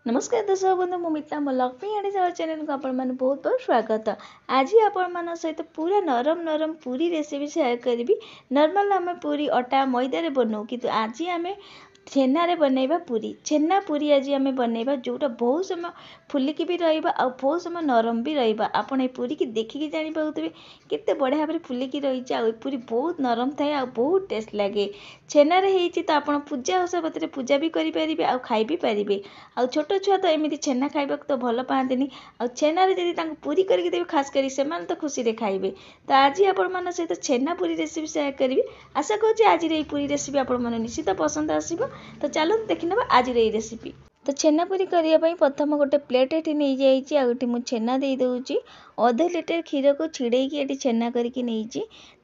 नमस्कार दर्शक बंधु मु मिता मो लक्ष्मी आड़ी चैनल को आपण बहुत बहुत स्वागत। आज आपण सहित पूरा नरम नरम पूरी रेसिपी शेयर करी। नॉर्मल आम पूरी अटा मैदा बनाऊ कि आज आम छेना रे बनैबा पूरी। छेना पूरी आज आम बनैबा जोटा बहुत समय फुलिकी भी रहिबा आ बहुत समय नरम भी रहिबा। आपण ए पूरी की देखिकी जानि पाउतबे केते बढ़िया भाबरे फुलिकी रहिछि आ पूरी बहुत नरम थाए आ बहुत टेस्ट लागे। छेना रे हेछि त आपण पूजा हिसाबरे पूजा भी करि परिबे आ खाइ भी परिबे। आ छोट छुआ तो एमती छेना खाइबा तो भल पाती आ छेना रे जदि तांको पूरी करके देबे खास करी से तो खुशी रे खाइबे। तो आज आपण मान सहित छेना पूरी रेसिपी शेयर करी। आशा करूँ आज ये पूरी रेसिपी आपण मन निश्चित पसंद आसीबो। तो चलो देखि नबा आज ये रेसिपी। तो छेना पूरी करने प्रथम गोटे प्लेट ये नहीं जाइए आउटी मु छेना दे दूची। अध लिटर क्षीर को छिड़ेकी ये छेना करके नहीं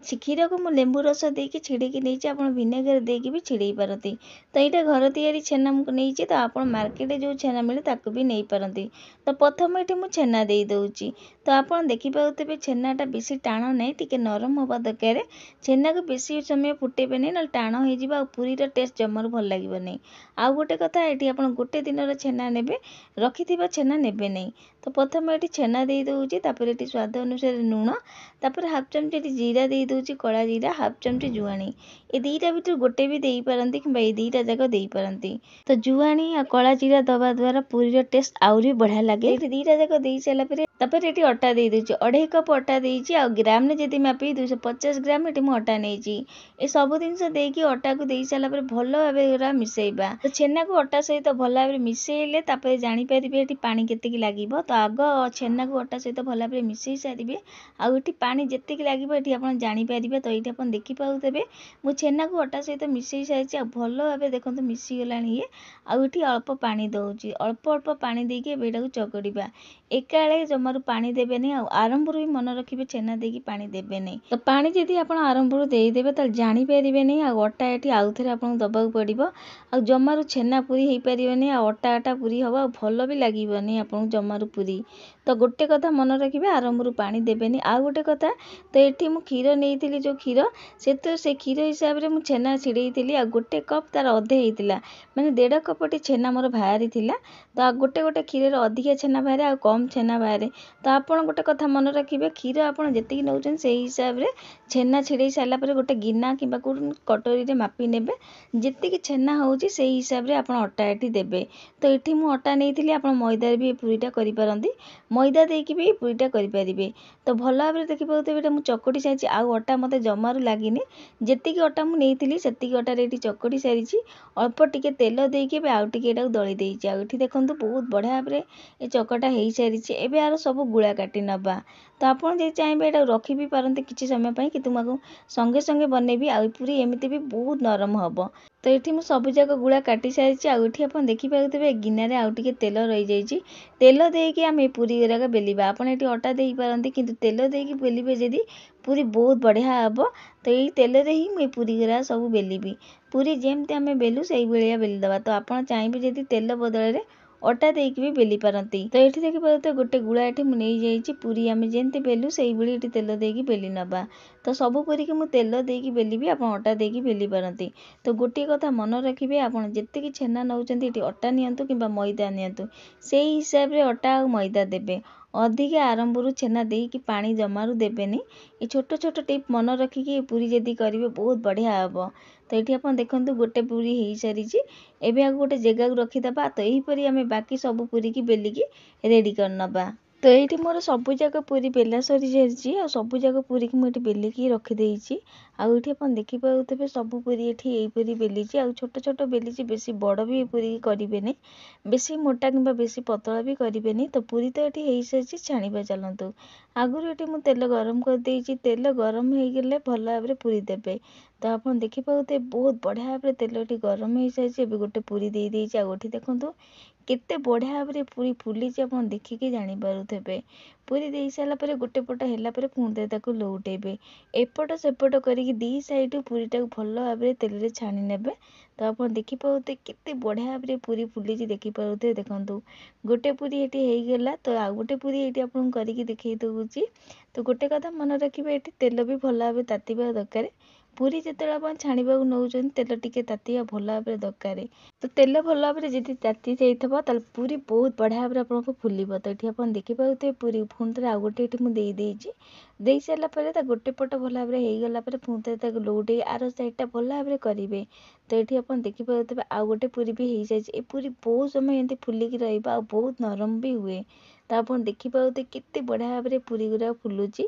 क्षीर को मुझे लेंबू रस देकी छिड़ेकी नहीं आप भिनेगर देकी भी छिड़े पारती। तो यहाँ घर तैयारी छेना मुझे नहीं तो आप मार्केट जो छेना मिले ताकू भी नहीं पारती। तो प्रथम ये मुझे छेना दे दूची। तो आप देखिपे छेनाटा बेसी टाण नहीं टी नरम हवा दरकार। छेना को बेसी समय फुटेबे नहीं ना टाण हो पूरीर टेस्ट जमार भल लगे नहीं। आउ गोटे कथा ये आप गोटे दिन छेना ने रखि छेना ने नहीं। तो प्रथम ये छेना दे दूची ये स्वाद अनुसार लुण तापर हाफ चमची जीरा दे दूची कला जीरा हाफ चमची जुआणी ये दीटा भर गोटे भी दे पारती कि ये दीटा जाक दे पारती। तो जुआणी आ कला जीरा दबा द्वारा पूरीर टेस्ट आहरी बढ़िया लगे। दीटा जाक दे सारापर तापर ये अटा दे दूची 2.5 कप अटा देची आ ग्राम ने जदि मापी 250 ग्राम ये मुझे अटा नहीं ये सब जिनस देकी अटा को दे सारापर भल भाव मिसेबा। तो छेना को अटा सहित भल भाव मिसेले तापर जानीपर ये पानी केतिकी लगे। तो आग छेना को अटा सहित भल भाव मिसई सारे आउ ये पानी जी लगे ये आप जानीपर। तो ये आप देखिपारे मुझे छेना को अटा सहित मिसई सारी भल भाव देखो मिसीगला ये आउ ये अल्प पानी दूची अल्प अल्प पानी देकी यहाँ चकड़ा एकाले जमार पानी देवे नहीं। आरंभ भी मन रखिए छेना देकी पानी देवे नहीं। तो पानी जदि आप आरंभ देदेवे तो जानीपर नहीं अटा ये आउ थे आपको दबा पड़ो आ जमार छेना पूरी हो पारे आ अटा अटा पूरी हम आ भल भी लगे आपको जमार पूरी। तो गोटे कथा मन रखिए आरंभ पानी देवेनि। आ गोटे कथा तो ये मुझे क्षीर नहीं जो क्षीर से क्षीर हिसाब से मुझे छेना छिड़ई आ गोटे कप तार अधे होता मैंने 1.5 कप छेना मोर बाहरी थिला। तो आ गोटे गोटे क्षीर अधिका छेना बाहर आ कम छेना बाहर। तो आप गोटे कथा मन रखिए क्षीर आपड़ जी नौ से हिसाब से छेना छिड़ई सारापर गोटे गिना कि कटोरी में मापी ने जी छेना हो हिसाब से आप अटा ये देवे। तो ये मुझे अटा नहीं आप मैदा भी पूरीटा करें मैदा देकी भी पूरीटा करें। तो भल भाव में देखिए मुझे चकटी सारी आउ अटा मत जमार लगे जी अटा मुझे से अटार ये चकटी सारी अल्प टिके तेल देकी आउ टे दली देती आउठी देखो बहुत बढ़िया भाव में ये चकटा हो सारी एवं यार सब गुड़ा काटी नवा। तो आपड़ जो चाहिए यहाँ रखी भी पारते किसी समय कि तुमको संगे संगे बनैबी आ पूरी एमती भी बहुत नरम हम। तो ये मुझे सबूक गुड़ा काटी सारी आउठी आप देखिपे गिनारे आउ टे तेल रही जाइए तेल देकी आम पूरी गुराक बेलिबा आप अटा दे पारती कि तेल देकी बेलिबे जदि पूरी बहुत बढ़िया हम। तो यही तेल ही मुझे पूरी गुरा सब बेलिबी पूरी जमती आम बेलू से भाया बेलीदबा। तो आप चाहिए जदि तेल बदल अटा देकी भी बेली पारती। तो ये देखिए गोटे गुड़ा ये मुझे पूरी आम जमी बेलू से भाई तेल देकी बेली नवा। तो सब पूरी की मुझे तेल देकी बेलिबी आप अटा देकी बेली पारती। तो गोटे कथा मन रखिए आप जी छेना नौ अटा नियंतु कि मैदा नियंतु से हिसाब से अटा और मैदा देवे। अधिक आरंभ छेना देकी पानी जमारू देवेनि। ये छोट छोट टिप मन रखिकी पूरी जदि करेंगे बहुत बढ़िया हम। तो ये आप देखो गोटे पूरी हो सारी एवं गोटे जगह को रखीदबा। तो यहीपरी आम बाकी सब पूरी की बेलिकी रेडी करनबा। तो ये मोर सबूक पूरी बेला सरी सारी आ सबूक पूरी की मुझे बेलिकी रखीदे आउ ये आप देखिपे सब पूरी ये बेली आ छोट छोट बेली बेसी बड़ भी पूरी करें बेसी मोटा कि बेसी पतला भी करें। तो पूरी तो ये हो सारी छाणीबा चलतु आगुरी ये मुझे तेल गरम कर तेल गरम हो गले भल भाव में पूरी देवे। तो आप देखिपे बहुत बढ़िया भाव में तेल गरम हो सारी गोटे पूरी दे आगे देखो केते बढ़िया भाव में पूरी फुली आप देखिकी जानीपे पूरी दे सारापर गोटे पट है पुणी लौटेबे एपट सेपट करी दी साइड पूरीटा भल भाव में तेल छाणी ने। तो आप देखिपे केते बढ़िया भाव में पूरी फुली देखिपे देखो गोटे पूरी ये होगला। तो आउ गोटे पूरी ये आपको करके देखई दूची। तो गोटे कथा मन रखिए ये तेल भी भल भाव तातीबा दरकार ପୁରୀ ଯେତେବେଳେ ଆପଣ ଛାଣିବାକୁ ନେଉଛନ୍ତି ତେଲ ଟିକେ ତାତିବା ଭଲ ଭାବରେ ଦରକାର। ତ ତେଲ ଭଲ ଭାବରେ ଯଦି ତାତି ଯାଇଥିବ ତାହେଲେ ପୁରୀ ବହୁତ ବଢ଼ିଆ ଭାବରେ ଆପଣଙ୍କୁ ଫୁଲିବ। ତ ଏଠି ଆପଣ ଦେଖିପାରୁଥିବେ ପୁରୀ ପୁଣି ଥରେ ଆଉ ଗୋଟେ ଏଠି ମୁଁ ଦେଇଦେଇଛି। ଦେଇ ସାରିଲା ପରେ ତା ଗୋଟେ ପଟ ଭଲ ଭାବରେ ହେଇଗଲା ପରେ ପୁଣି ଥରେ ତାକୁ ଲଉଟେଇ ଆର ସାଇଡ଼୍ଟା ଭଲ ଭାବରେ କରିବେ। ତ ଏଠି ଆପଣ ଦେଖିପାରୁଥିବେ ଆଉ ଗୋଟେ ପୁରୀ ବି ହେଇଯାଇଛି। ଏ ପୁରୀ ବହୁତ ସମୟ ଏମିତି ଫୁଲିକି ରହିବ ଆଉ ବହୁତ ନରମ ବି ହୁଏ। ତ ଆପଣ ଦେଖିପାରୁଥିବେ କେତେ ବଢ଼ିଆ ଭାବରେ ପୁରୀ ଗୁଡ଼ା ଫୁଲୁଛି।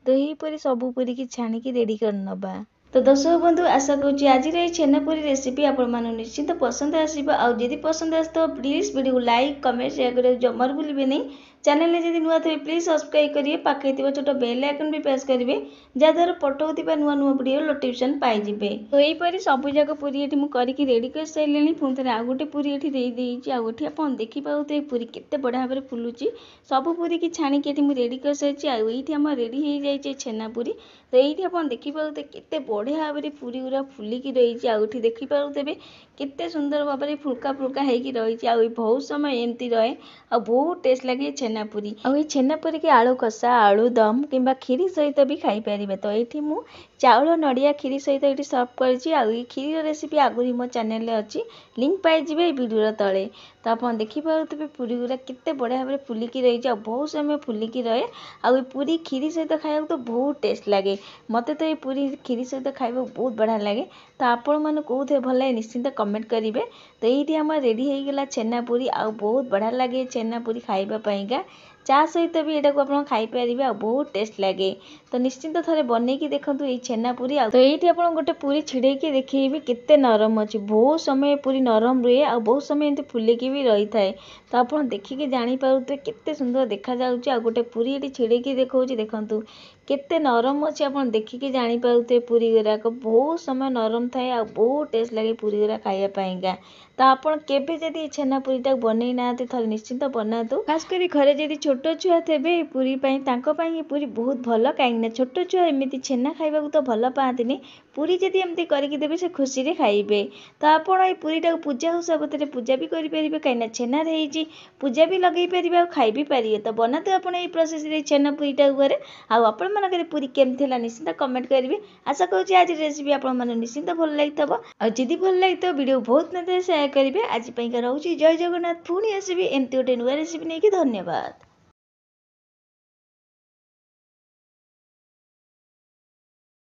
ତ ଏହିପରି ସବୁ ପୁରୀକି ଛାଣିକି ରେଡ଼ି କରିନେବା। ତ ଦର୍ଶକ ବନ୍ଧୁ ଆଶା କରୁଛି ଆଜିର এই ଛେନାପୁରୀ ରେସିପି ଆପଣମାନଙ୍କୁ ନିଶ୍ଚିତ ପସନ୍ଦ ଆସିବ। ଆଉ ଯଦି ପସନ୍ଦ ଆସିଥିବ ପ୍ଲିଜ୍ ଭିଡ଼ିଓକୁ ଲାଇକ୍ କମେଣ୍ଟ ସେୟାର କରିବାକୁ ଜମାରୁ ଭୁଲିବେ ନାହିଁ। ଚ୍ୟାନେଲରେ ଯଦି ନୂଆ ଥିବେ ପ୍ଲିଜ୍ ସବସ୍କ୍ରାଇବ୍ କରିବେ, ପାଖରେ ଥିବା ଛୋଟ ବେଲ୍ ଆଇକନ୍ ବି ପ୍ରେସ୍ କରିବେ, ଯାହାଦ୍ୱାରା ପଠାଉଥିବା ନୂଆ ନୂଆ ଭିଡ଼ିଓ ନୋଟିଫିକେସନ୍ ପାଇଯିବେ। ତ ଏହିପରି ସବୁଯାକ ପୁରୀ ଏଠି ମୁଁ କରିକି ରେଡ଼ି କରିସାରିଲିଣି। ପୁଣି ଥରେ ଆଉ ଗୋଟେ ପୁରୀ ଏଠି ଦେଇଦେଇଛି। ଆଉ ଏଠି ଆପଣ ଦେଖିପାରୁଥିବେ ପୁରୀ କେତେ ବଢ଼ିଆ ଭାବରେ ଫୁଲୁଛି। ସବୁ ପୁରୀକି ଛାଣିକି ଏଠି ମୁଁ ରେଡ଼ି କରିସାରିଛି। ଆଉ ଏଇଠି ଆମର ରେଡ଼ି ହେଇଯାଇଛି ଛେନାପୁରୀ। ତ ଏଇଠି ଆପଣ ଦେଖିପାରୁଥିବେ କେତେ ବଢ଼ିଆ ଭାବରେ ପୁରୀ ଗୁଡ଼ା ଫୁଲିକି ରହିଛି। ଆଉ ଏଠି ଦେଖିପାରୁଥିବେ କେତେ ସୁନ୍ଦର ଭାବରେ ଫୁଲକା ଫୁଲକା ହେଇକି ରହିଛି। ଆଉ ବହୁତ ସମୟ ଏମିତି ରହେ ଆଉ ବହୁତ ଟେଷ୍ଟ ଲାଗେ ଛେନାପୁରୀ। ଆଉ ଏଇ ଛେନାପୁରୀକି ଆଳୁ କଷା, ଆଳୁ ଦମ୍ କିମ୍ବା କ୍ଷୀରି ସହିତ ବି ଖାଇପାରିବେ। ତ ଏଇଠି ମୁଁ ଚାଉଳ ନଡ଼ିଆ କ୍ଷୀରି ସହିତ ଏଠି ସର୍ଭ କରିଛି। ଆଉ ଏଇ କ୍ଷୀରିର ରେସିପି ଆଗରୁ ମୋ ଚ୍ୟାନେଲରେ ଅଛି, ଲିଙ୍କ୍ ପାଇଯିବେ ଏଇ ଭିଡ଼ିଓର ତଳେ। ତ ଆପଣ ଦେଖିପାରୁଥିବେ ପୁରୀ ଗୁଡ଼ା କେତେ ବଢ଼ିଆ ଭାବରେ ଫୁଲିକି ରହିଛି ଆଉ ବହୁତ ସମୟ ଫୁଲିକି ରହେ। ଆଉ ଏ ପୁରୀ କ୍ଷୀରି ସହିତ ଖାଇବାକୁ ତ ବହୁତ ଟେଷ୍ଟ ଲାଗେ। ମୋତେ ତ ଏ ପୁରୀ କ୍ଷୀରି ସହିତ ଖାଇବାକୁ ବହୁତ ବଢ଼ିଆ ଲାଗେ। ତ ଆପଣମାନଙ୍କୁ କେଉଁଥିରେ ଭଲ ଲାଗେ ନିଶ୍ଚିନ୍ତ କମେଣ୍ଟ କରିବେ। ତ ଏଇଠି ଆମର ରେଡ଼ି ହେଇଗଲା ଛେନାପୁରୀ ଆଉ ବହୁତ ବଢ଼ିଆ ଲାଗେ ଛେନାପୁରୀ ଖାଇବା ପାଇଁକା। ଚା ସହିତ ବି ଏଟାକୁ ଆପଣ ଖାଇପାରିବେ ଆଉ ବହୁତ ଟେଷ୍ଟ ଲାଗେ। ତ ନିଶ୍ଚିନ୍ତ ଥରେ ବନେଇକି ଦେଖନ୍ତୁ ଏଇ ଛେନାପୁରୀ। ଆଉ ତ ଏଇଠି ଆପଣ ଗୋଟେ ପୁରୀ ଛିଡ଼େଇକି ଦେଖେଇବି କେତେ ନରମ ଅଛି। ବହୁତ ସମୟ ପୁରୀ ନରମ ରୁହେ ଆଉ ବହୁତ ସମୟ ଏମିତି ଫୁଲିକି ବି ରହିଥାଏ। ତ ଆପଣ ଦେଖିକି ଜାଣିପାରୁଥିବେ କେତେ ସୁନ୍ଦର ଦେଖାଯାଉଛି। ଆଉ ଗୋଟେ ପୁରୀ ଏଠି ଛିଡ଼େଇକି ଦେଖାଉଛି ଦେଖନ୍ତୁ କେତେ ନରମ ଅଛି। ଆପଣ ଦେଖିକି ଜାଣିପାରୁଥିବେ ପୁରୀ ଗୁଡ଼ାକ ବହୁତ ସମୟ ନରମ ଥାଏ ଆଉ ବହୁତ ଟେଷ୍ଟ ଲାଗେ ପୁରୀ ଗୁଡ଼ା ଖାଇବା ପାଇଁକା। ତ ଆପଣ କେବେ ଯଦି ଏ ଛେନାପୁରୀଟାକୁ ବନେଇ ନାହାନ୍ତି ଥରେ ନିଶ୍ଚିନ୍ତ ବନାନ୍ତୁ। ଖାସ୍ କରି ଘରେ ଯଦି ଛୋଟ ଛୁଆ ଥିବେ ଏ ପୁରୀ ପାଇଁ ତାଙ୍କ ପାଇଁ ଏ ପୁରୀ ବହୁତ ଭଲ। କାହିଁକିନା ଛୋଟ ଛୁଆ ଏମିତି ଛେନା ଖାଇବାକୁ ତ ଭଲ ପାଆନ୍ତିନି, ପୁରୀ ଯଦି ଏମିତି କରିକି ଦେବେ ସେ ଖୁସିରେ ଖାଇବେ। ତ ଆପଣ ଏ ପୁରୀଟାକୁ ପୂଜା ସାବତରେ ପୂଜା ବି କରିପାରିବେ, କାହିଁକିନା ଛେନାରେ ହେଇଛି, ପୂଜା ବି ଲଗେଇ ପାରିବେ ଆଉ ଖାଇ ବି ପାରିବେ। ତ ବନାନ୍ତୁ ଆପଣ ଏଇ ପ୍ରୋସେସରେ ଏଇ ଛେନା ପୁରୀଟାକୁ ଘରେ। ଆଉ ଆପଣମାନଙ୍କର ପୁରୀ କେମିତି ହେଲା ନିଶ୍ଚିନ୍ତ କମେଣ୍ଟ କରିବେ। ଆଶା କରୁଛି ଆଜି ରେସିପି ଆପଣମାନଙ୍କୁ ନିଶ୍ଚିନ୍ତ ଭଲ ଲାଗିଥିବ। ଆଉ ଯଦି ଭଲ ଲାଗିଥିବ ଭିଡ଼ିଓ ବହୁତ ମାତ୍ରାରେ ସେୟାର କରିବେ। ଆଜି ପାଇଁକା ରହୁଛି ଜୟ ଜଗନ୍ନାଥ। ପୁଣି ଆସିବି ଏମିତି ଗୋଟେ ନୂଆ ରେସିପି ନେଇକି। ଧନ୍ୟବାଦ।